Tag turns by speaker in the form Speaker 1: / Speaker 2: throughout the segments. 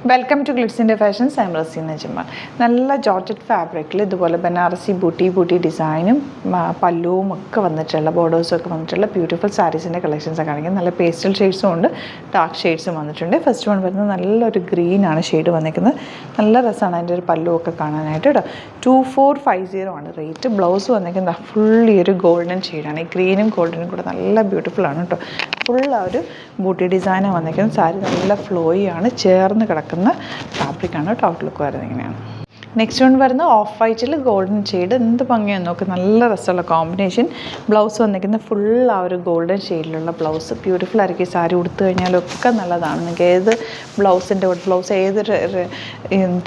Speaker 1: Welcome to Glitz India Fashions. I am Raseena Jamal. നല്ല georgette ഫാബ്രിക്കിൽ ഇതുപോലെ ബനാറസി ബൂട്ടി ഡിസൈനും പല്ലുവും ഒക്കെ വന്നിട്ടുള്ള ബോർഡേഴ്സും ഒക്കെ വന്നിട്ടുള്ള ബ്യൂട്ടിഫുൾ സാരീസിൻ്റെ കളക്ഷൻസൊക്കെ കാണിക്കുന്നത്. നല്ല പേസ്റ്റൽ ഷെയ്ഡ്സും ഉണ്ട്, ഡാർക്ക് ഷെയ്ഡ്സും വന്നിട്ടുണ്ട്. ഫസ്റ്റ് വൺ വരുന്നത് നല്ലൊരു ഗ്രീനാണ് ഷെയ്ഡ് വന്നിരിക്കുന്നത്. നല്ല രസമാണ് അതിൻ്റെ ഒരു പല്ലുവൊക്കെ കാണാനായിട്ട് കേട്ടോ. 2450 ആണ് റേറ്റ്. ബ്ലൗസ് വന്നിരിക്കുന്നത് ഫുൾ ഈ ഒരു ഗോൾഡൻ ഷെയ്ഡാണ്. ഈ ഗ്രീനും ഗോൾഡനും കൂടെ നല്ല ബ്യൂട്ടിഫുൾ ആണ് കേട്ടോ. ഫുൾ ആ ഒരു ബൂട്ടി ഡിസൈനാണ് വന്നിരിക്കുന്നത്. സാരി നല്ല ഫ്ലോയി ആണ്, ചേർന്ന് കിടക്കുന്ന ഫാബ്രിക്കാണ് കേട്ടോ. ഔട്ട്ലുക്ക് വരുന്നത് ഇങ്ങനെയാണ്. നെക്സ്റ്റ് വൺ വരുന്നത് ഓഫ് വൈറ്റിൽ ഗോൾഡൻ ഷെയ്ഡ്. എന്ത് ഭംഗിയാന്ന് നോക്ക്, നല്ല രസമുള്ള കോമ്പിനേഷൻ. ബ്ലൗസ് വന്നിരിക്കുന്നത് ഫുൾ ആ ഒരു ഗോൾഡൻ ഷെയ്ഡിലുള്ള ബ്ലൗസ്. ബ്യൂട്ടിഫുൾ ആയിരിക്കും. സാരി ഉടുത്തു കഴിഞ്ഞാലൊക്കെ നല്ലതാണ്. നിങ്ങൾക്ക് ഏത് ബ്ലൗസ് ഏത്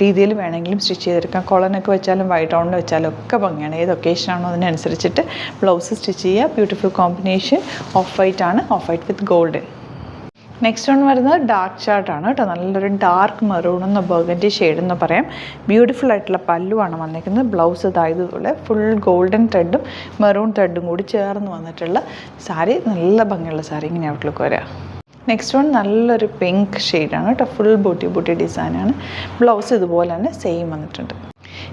Speaker 1: രീതിയിൽ വേണമെങ്കിലും സ്റ്റിച്ച് ചെയ്തെടുക്കാം. കോളനൊക്കെ വെച്ചാലും വൈറ്റ് റൗണ്ടിൽ വെച്ചാലും ഒക്കെ ഭംഗിയാണ്. ഏത് ഒക്കേഷനാണോ അതിനനുസരിച്ചിട്ട് ബ്ലൗസ് സ്റ്റിച്ച് ചെയ്യുക. Beautiful combination. ഓഫ് വൈറ്റ് ആണ്, of white with golden. Next one വരുന്നത് ഡാർക്ക് ചാർട്ടാണ് കേട്ടോ. നല്ലൊരു ഡാർക്ക് മെറൂൺ എന്ന ബർഗൻഡി ഷെയ്ഡ് എന്ന് പറയാം. ബ്യൂട്ടിഫുൾ ആയിട്ടുള്ള പല്ലുവാണ് വന്നിരിക്കുന്നത്. ബ്ലൗസ് ഇതായതുപോലെ ഫുൾ ഗോൾഡൻ ത്രെഡും മെറൂൺ ത്രെഡും കൂടി ചേർന്ന് വന്നിട്ടുള്ള സാരി. നല്ല ഭംഗിയുള്ള സാരി. ഇങ്ങനെ ഔട്ട്ലുക്ക് വരിക. നെക്സ്റ്റ് വൺ നല്ലൊരു പിങ്ക് ഷെയ്ഡാണ് കേട്ടോ. ഫുൾ ബൂട്ടി ഡിസൈനാണ്. ബ്ലൗസ് ഇതുപോലെ തന്നെ സെയിം വന്നിട്ടുണ്ട്.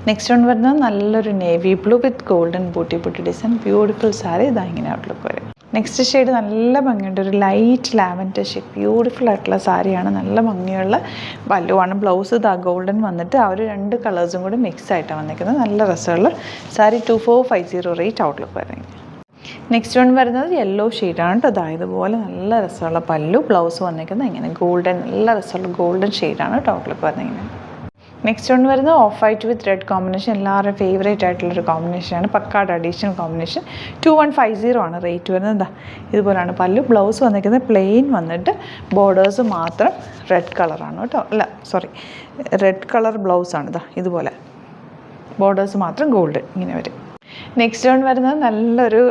Speaker 1: നെക്സ്റ്റ് വൺ വരുന്നത് നല്ലൊരു നേവി ബ്ലൂ വിത്ത് golden booty design. Beautiful sari. ഇതാ ഇങ്ങനെ ഔട്ട്ലുക്ക് വരിക. നെക്സ്റ്റ് ഷെയ്ഡ് നല്ല ഭംഗിയുണ്ട്. ഒരു ലൈറ്റ് ലാവൻഡർ ഷെയ്ഡ്. ബ്യൂട്ടിഫുൾ ആയിട്ടുള്ള സാരിയാണ്. നല്ല ഭംഗിയുള്ള പല്ലുവാണ്. ബ്ലൗസ് ഇതാ ഗോൾഡൻ വന്നിട്ട് ആ ഒരു രണ്ട് കളേഴ്സും കൂടി മിക്സ് ആയിട്ടാണ് വന്നിരിക്കുന്നത്. നല്ല രസമുള്ള സാരി. 2450 റേറ്റ്. ഔട്ട്ലുക്ക് വരുന്നത്. നെക്സ്റ്റ് വൺ വരുന്നത് യെല്ലോ ഷെയ്ഡാണ് കേട്ടോ. അതായതുപോലെ നല്ല രസമുള്ള പല്ലു. ബ്ലൗസ് വന്നിരിക്കുന്നത് ഇങ്ങനെ ഗോൾഡൻ, നല്ല രസമുള്ള ഗോൾഡൻ ഷെയ്ഡാണ് കേട്ടോ. ഔട്ട്ലുക്ക് വരുന്നത് ഇങ്ങനെ. നെക്സ്റ്റ് വൺ വരുന്നത് of white with red combination. എല്ലാവരുടെയും ഫേവറേറ്റ് ആയിട്ടുള്ളൊരു കോമ്പിനേഷനാണ്. പക്കാട് അഡീഷണൽ കോമ്പിനേഷൻ. 2150 ആണ് റേറ്റ് വരുന്നത്. എന്താ ഇതുപോലെയാണ് പല്ലു. ബ്ലൗസ് വന്നിരിക്കുന്നത് പ്ലെയിൻ വന്നിട്ട് ബോർഡേഴ്സ് മാത്രം റെഡ് കളറാണ് കേട്ടോ. റെഡ് കളർ ബ്ലൗസാണ്. ഇതാ ഇതുപോലെ ബോർഡേഴ്സ് മാത്രം ഗോൾഡ് ഇങ്ങനെ വരും. നെക്സ്റ്റ് വൺ വരുന്നത് നല്ലൊരു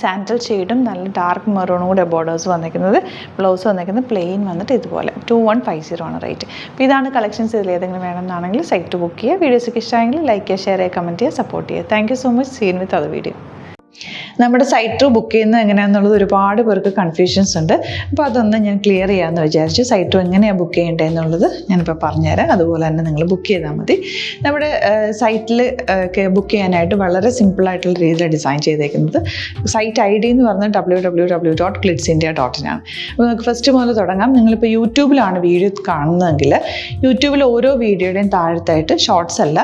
Speaker 1: സാൻഡൽ ഷെയ്ഡും നല്ല ഡാർക്ക് മെറൂണും കൂടെ ബോർഡേഴ്സ് വന്നിരിക്കുന്നത്. ബ്ലൗസ് വന്നിരിക്കുന്നത് പ്ലെയിൻ വന്നിട്ട് ഇതുപോലെ. 2150 ആണ് റേറ്റ്. അപ്പോൾ ഇതാണ് കളക്ഷൻസ്. ഇതിൽ ഏതെങ്കിലും വേണമെന്നാണെങ്കിൽ സൈറ്റ് ബുക്ക് ചെയ്യുക. വീഡിയോസൊക്കെ ഇഷ്ടമായെങ്കിൽ ലൈക്ക് ചെയ്യുക, ഷെയർ ചെയ്യുക, കമൻറ്റ് ചെയ്യുക, സപ്പോർട്ട് ചെയ്യുക. Thank you so much. Seen with അത് വീഡിയോ. നമ്മുടെ സൈറ്റ് ബുക്ക് ചെയ്യുന്നത് എങ്ങനെയാണെന്നുള്ളത് ഒരുപാട് പേർക്ക് കൺഫ്യൂഷൻസ് ഉണ്ട്. അപ്പോൾ അതൊന്ന് ഞാൻ ക്ലിയർ ചെയ്യാമെന്ന് വിചാരിച്ചു. സൈറ്റ് എങ്ങനെയാണ് ബുക്ക് ചെയ്യേണ്ടത് എന്നുള്ളത് ഞാനിപ്പോൾ പറഞ്ഞുതരാം. അതുപോലെ തന്നെ നിങ്ങൾ ബുക്ക് ചെയ്താൽ മതി. നമ്മുടെ സൈറ്റിൽ ബുക്ക് ചെയ്യാനായിട്ട് വളരെ സിമ്പിളായിട്ടുള്ള രീതിയിൽ ഡിസൈൻ ചെയ്തേക്കുന്നത്. സൈറ്റ് ID എന്ന് പറഞ്ഞാൽ www.glitzindia.in ആണ്. അപ്പോൾ നമുക്ക് ഫസ്റ്റ് മുതൽ തുടങ്ങാം. നിങ്ങളിപ്പോൾ യൂട്യൂബിലാണ് വീഡിയോ കാണുന്നതെങ്കിൽ യൂട്യൂബിൽ ഓരോ വീഡിയോയുടെയും താഴത്തായിട്ട് ഷോർട്സ് അല്ല,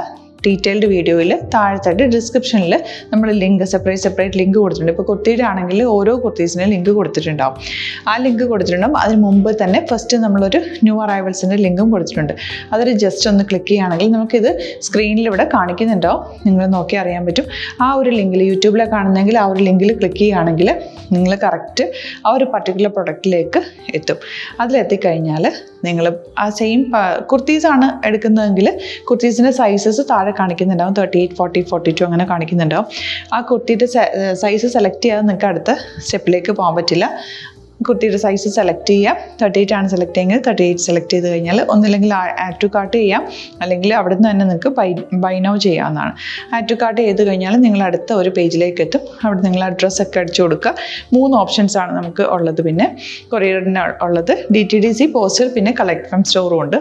Speaker 1: ഡീറ്റെയിൽഡ് വീഡിയോയിൽ താഴത്തായിട്ട് ഡിസ്ക്രിപ്ഷനിൽ നമ്മൾ ലിങ്ക് സെപ്പറേറ്റ് ലിങ്ക് കൊടുത്തിട്ടുണ്ട്. ഇപ്പോൾ കുർത്തിയുടെ ആണെങ്കിൽ ഓരോ കുർത്തീസിനും ലിങ്ക് കൊടുത്തിട്ടുണ്ടാവും. ആ ലിങ്ക് കൊടുത്തിട്ടുണ്ടാവും. അതിന് മുമ്പ് തന്നെ ഫസ്റ്റ് നമ്മളൊരു ന്യൂ അറൈവൽസിൻ്റെ ലിങ്കും കൊടുത്തിട്ടുണ്ട്. അതൊരു ജസ്റ്റ് ഒന്ന് ക്ലിക്ക് ചെയ്യുകയാണെങ്കിൽ നമുക്കിത് സ്ക്രീനിൽ ഇവിടെ കാണിക്കുന്നുണ്ടാവും. നിങ്ങൾ നോക്കി അറിയാൻ പറ്റും. ആ ഒരു ലിങ്കിൽ യൂട്യൂബിലെ കാണുന്നെങ്കിൽ ആ ഒരു ലിങ്കിൽ ക്ലിക്ക് ചെയ്യുകയാണെങ്കിൽ നിങ്ങൾ കറക്റ്റ് ആ ഒരു പർട്ടിക്കുലർ പ്രൊഡക്റ്റിലേക്ക് എത്തും. അതിലെത്തിക്കഴിഞ്ഞാൽ നിങ്ങൾ ആ സെയിം കുർത്തീസാണ് എടുക്കുന്നതെങ്കിൽ കുർത്തീസിൻ്റെ സൈസസ് താഴെ കാണിക്കുന്നുണ്ടാവും. 38, 40, 42 അങ്ങനെ കാണിക്കുന്നുണ്ടാവും. ആ കുർത്തിയുടെ സൈസ് സെലക്ട് ചെയ്യാതെ നിങ്ങൾക്ക് അടുത്ത സ്റ്റെപ്പിലേക്ക് പോകാൻ പറ്റില്ല. കുർത്തിയുടെ സൈസ് സെലക്ട് ചെയ്യാം. 38 ആണ് സെലക്ട് ചെയ്യുന്നത്. 38 സെലക്ട് ചെയ്ത് കഴിഞ്ഞാൽ ഒന്നില്ലെങ്കിൽ ആഡ് ടു കാർട്ട് ചെയ്യാം, അല്ലെങ്കിൽ അവിടെ നിന്ന് തന്നെ നിങ്ങൾക്ക് ബൈ നൗ ചെയ്യാവുന്നതാണ്. ആഡ് ടു കാർട്ട് ചെയ്ത് കഴിഞ്ഞാൽ നിങ്ങൾ അടുത്ത ഒരു പേജിലേക്ക് എത്തും. അവിടെ നിങ്ങൾ അഡ്രസ്സൊക്കെ അടിച്ചു കൊടുക്കുക. 3 ഓപ്ഷൻസാണ് നമുക്ക് ഉള്ളത്. പിന്നെ കൊറിയറിന് ഉള്ളത് DTDC, പോസ്റ്റൽ, പിന്നെ കളക്ട് ഫ്രം സ്റ്റോറും ഉണ്ട്.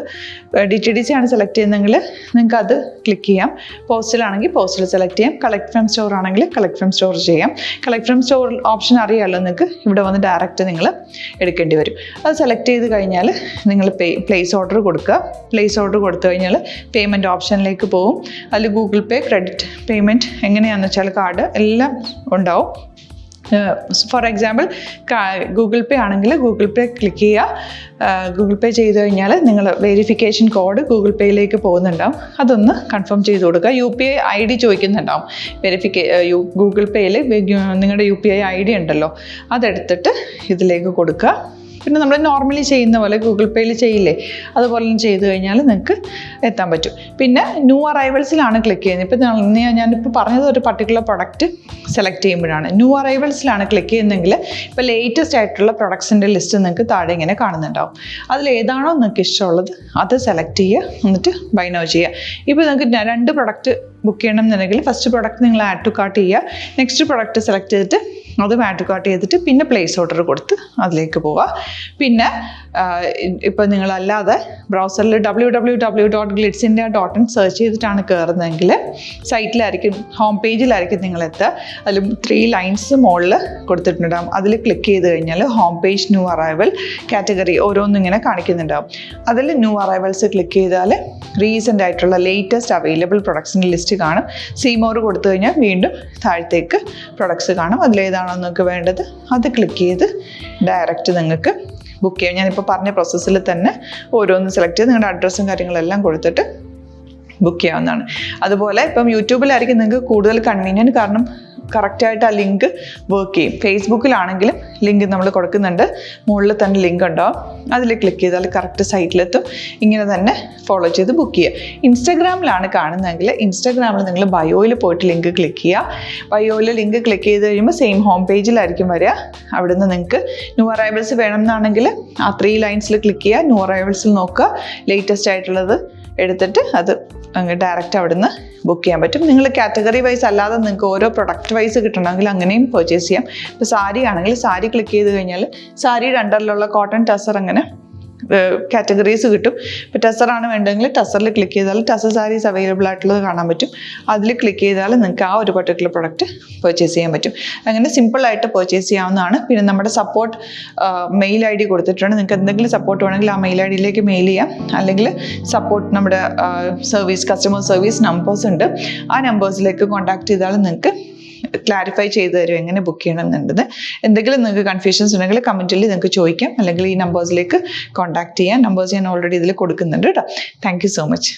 Speaker 1: DTDC ആണ് സെലക്ട് ചെയ്യുന്നതെങ്കിൽ നിങ്ങൾക്ക് അത് ക്ലിക്ക് ചെയ്യാം. പോസ്റ്റലാണെങ്കിൽ പോസ്റ്റൽ സെലക്ട് ചെയ്യാം. കളക്ട് ഫ്രം സ്റ്റോർ ആണെങ്കിൽ കളക്ട് ഫ്രം സ്റ്റോർ ചെയ്യാം. കളക്ട് ഫ്രം സ്റ്റോർ ഓപ്ഷൻ അറിയാമല്ലോ നിങ്ങൾക്ക്. ഇവിടെ വന്ന് ഡയറക്റ്റ് നിങ്ങൾ എടുക്കേണ്ടി വരും. അത് സെലക്ട് ചെയ്ത് കഴിഞ്ഞാൽ നിങ്ങൾ പ്ലേസ് ഓർഡർ കൊടുക്കുക. പ്ലേസ് ഓർഡർ കൊടുത്തു കഴിഞ്ഞാൽ പേയ്മെൻറ്റ് ഓപ്ഷനിലേക്ക് പോകും. അതിൽ ഗൂഗിൾ പേ, ക്രെഡിറ്റ് പേയ്മെൻറ്റ് എങ്ങനെയാണെന്ന് വെച്ചാൽ കാർഡ് എല്ലാം ഉണ്ടാവും. ഫോർ എക്സാമ്പിൾ ഗൂഗിൾ പേ ആണെങ്കിൽ ഗൂഗിൾ പേ ക്ലിക്ക് ചെയ്യുക. ഗൂഗിൾ പേ ചെയ്ത് കഴിഞ്ഞാൽ നിങ്ങൾ വെരിഫിക്കേഷൻ കോഡ് ഗൂഗിൾ പേയിലേക്ക് പോകുന്നുണ്ടാവും. അതൊന്ന് കൺഫേം ചെയ്ത് കൊടുക്കുക. UPI ID ചോദിക്കുന്നുണ്ടാവും. ഗൂഗിൾ പേയിൽ നിങ്ങളുടെ UPI ID ഉണ്ടല്ലോ, അതെടുത്തിട്ട് ഇതിലേക്ക് കൊടുക്കുക. പിന്നെ നമ്മൾ നോർമലി ചെയ്യുന്ന പോലെ ഗൂഗിൾ പേയിൽ ചെയ്യില്ലേ, അതുപോലെ ചെയ്ത് കഴിഞ്ഞാൽ നിങ്ങൾക്ക് എത്താൻ പറ്റും. പിന്നെ ന്യൂ അറൈവൽസിലാണ് ക്ലിക്ക് ചെയ്യുന്നത്. ഇപ്പോൾ ഞാനിപ്പോൾ പറഞ്ഞത് ഒരു പർട്ടിക്കുലർ പ്രൊഡക്റ്റ് സെലക്ട് ചെയ്യുമ്പോഴാണ്. ന്യൂ അറൈവൽസിലാണ് ക്ലിക്ക് ചെയ്യുന്നതെങ്കിൽ ഇപ്പോൾ ലേറ്റസ്റ്റ് ആയിട്ടുള്ള പ്രൊഡക്ട്സിൻ്റെ ലിസ്റ്റ് നിങ്ങൾക്ക് താഴെ ഇങ്ങനെ കാണുന്നുണ്ടാവും. അതിലേതാണോ നിങ്ങൾക്ക് ഇഷ്ടമുള്ളത് അത് സെലക്ട് ചെയ്യുക, എന്നിട്ട് ബൈ നൗ ചെയ്യുക. ഇപ്പോൾ നിങ്ങൾക്ക് 2 പ്രൊഡക്റ്റ് ബുക്ക് ചെയ്യണം എന്നുണ്ടെങ്കിൽ ഫസ്റ്റ് പ്രൊഡക്റ്റ് നിങ്ങൾ ആഡ് ടു കാർട്ട് ചെയ്യുക. നെക്സ്റ്റ് പ്രൊഡക്റ്റ് സെലക്ട് ചെയ്തിട്ട് അതും ആഡ് ടു കാർട്ട് ചെയ്തിട്ട് പിന്നെ പ്ലേസ് ഓർഡർ കൊടുത്ത് അതിലേക്ക് പോവുക. പിന്നെ ഇപ്പോൾ നിങ്ങളല്ലാതെ ബ്രൗസറിൽ www.glitzindia.in സെർച്ച് ചെയ്തിട്ടാണ് കയറുന്നതെങ്കിൽ സൈറ്റിലായിരിക്കും, ഹോം പേജിലായിരിക്കും നിങ്ങളെത്തുക. അതിൽ 3 ലൈൻസ് മുകളിൽ കൊടുത്തിട്ടുണ്ടാകും. അതിൽ ക്ലിക്ക് ചെയ്ത് കഴിഞ്ഞാൽ home page, new arrival, category ഓരോന്നും ഇങ്ങനെ കാണിക്കുന്നുണ്ടാവും. അതിൽ ന്യൂ അറൈവൽസ് ക്ലിക്ക് ചെയ്താൽ റീസെൻ്റ് ആയിട്ടുള്ള ലേറ്റസ്റ്റ് അവൈലബിൾ പ്രൊഡക്ട്സിൻ്റെ ലിസ്റ്റ് കാണും. സീമോർ കൊടുത്തു കഴിഞ്ഞാൽ വീണ്ടും താഴത്തേക്ക് പ്രൊഡക്ട്സ് കാണും. അതിലേതാണോ നിങ്ങൾക്ക് വേണ്ടത് അത് ക്ലിക്ക് ചെയ്ത് ഡയറക്റ്റ് നിങ്ങൾക്ക് ബുക്ക് ചെയ്യാം. ഞാനിപ്പോൾ പറഞ്ഞ പ്രോസസ്സിൽ തന്നെ ഓരോന്ന് സെലക്ട് ചെയ്ത് നിങ്ങളുടെ അഡ്രസ്സും കാര്യങ്ങളെല്ലാം കൊടുത്തിട്ട് ബുക്ക് ചെയ്യാവുന്നതാണ്. അതുപോലെ ഇപ്പം യൂട്യൂബിലായിരിക്കും നിങ്ങൾക്ക് കൂടുതൽ കൺവീനിയൻറ്റ്, കാരണം കറക്റ്റായിട്ട് ആ ലിങ്ക് വർക്ക് ചെയ്യും. ഫേസ്ബുക്കിലാണെങ്കിലും ലിങ്ക് നമ്മൾ കൊടുക്കുന്നുണ്ട്, മുകളിൽ തന്നെ ലിങ്ക് ഉണ്ടാവും. അതിൽ ക്ലിക്ക് ചെയ്താൽ കറക്റ്റ് സൈറ്റിലെത്തും. ഇങ്ങനെ തന്നെ ഫോളോ ചെയ്ത് ബുക്ക് ചെയ്യുക. ഇൻസ്റ്റാഗ്രാമിലാണ് കാണുന്നതെങ്കിൽ ഇൻസ്റ്റാഗ്രാമിൽ നിങ്ങൾ ബയോയിൽ പോയിട്ട് ലിങ്ക് ക്ലിക്ക് ചെയ്യുക. ബയോയിൽ ലിങ്ക് ക്ലിക്ക് ചെയ്ത് കഴിയുമ്പോൾ സെയിം ഹോം പേജിലായിരിക്കും വരിക. അവിടുന്ന് നിങ്ങൾക്ക് ന്യൂ അറൈവൽസ് വേണമെന്നാണെങ്കിൽ ആ 3 ലൈൻസിൽ ക്ലിക്ക് ചെയ്യുക. ന്യൂ അറൈവൽസിൽ നോക്കുക, ലേറ്റസ്റ്റ് ആയിട്ടുള്ളത് എടുത്തിട്ട് അത് അങ്ങ് ഡയറക്റ്റ് അവിടുന്ന് ബുക്ക് ചെയ്യാൻ പറ്റും. നിങ്ങൾ കാറ്റഗറി വൈസ് അല്ലാതെ നിങ്ങൾക്ക് ഓരോ പ്രൊഡക്റ്റ് വൈസ് കിട്ടണമെങ്കിൽ അങ്ങനെയും പർച്ചേസ് ചെയ്യാം. ഇപ്പോൾ സാരി ആണെങ്കിൽ സാരി ക്ലിക്ക് ചെയ്ത് കഴിഞ്ഞാൽ സാരിയുടെ അണ്ടറിലുള്ള കോട്ടൺ ടസർ അങ്ങനെ കാറ്റഗറീസ് കിട്ടും. ഇപ്പോൾ ടസറാണ് വേണ്ടതെങ്കിൽ ടസറിൽ ക്ലിക്ക് ചെയ്താൽ ടസർ സാരീസ് അവൈലബിൾ ആയിട്ടുള്ളത് കാണാൻ പറ്റും. അതിൽ ക്ലിക്ക് ചെയ്താൽ നിങ്ങൾക്ക് ആ ഒരു പർട്ടിക്കുലർ പ്രൊഡക്റ്റ് പർച്ചേസ് ചെയ്യാൻ പറ്റും. അങ്ങനെ സിമ്പിളായിട്ട് പർച്ചേസ് ചെയ്യാവുന്നതാണ്. പിന്നെ നമ്മുടെ സപ്പോർട്ട് മെയിൽ ID കൊടുത്തിട്ടുണ്ട്. നിങ്ങൾക്ക് എന്തെങ്കിലും സപ്പോർട്ട് വേണമെങ്കിൽ ആ മെയിൽ IDയിലേക്ക് മെയിൽ ചെയ്യാം. അല്ലെങ്കിൽ സപ്പോർട്ട് നമ്മുടെ കസ്റ്റമർ സർവീസ് നമ്പേഴ്സ് ഉണ്ട്. ആ നമ്പേഴ്സിലേക്ക് കോൺടാക്ട് ചെയ്താൽ നിങ്ങൾക്ക് ക്ലാരിഫൈ ചെയ്ത് തരും എങ്ങനെ ബുക്ക് ചെയ്യണം എന്നുള്ളത്. എന്തെങ്കിലും നിങ്ങൾക്ക് കൺഫ്യൂഷൻസ് ഉണ്ടെങ്കിൽ കമൻറ്റിൽ നിങ്ങൾക്ക് ചോദിക്കാം, അല്ലെങ്കിൽ ഈ നമ്പേഴ്സിലേക്ക് കോൺടാക്ട് ചെയ്യാം. നമ്പേഴ്സ് ഞാൻ ഓൾറെഡി ഇതിൽ കൊടുക്കുന്നുണ്ട് കേട്ടോ. Thank you so much.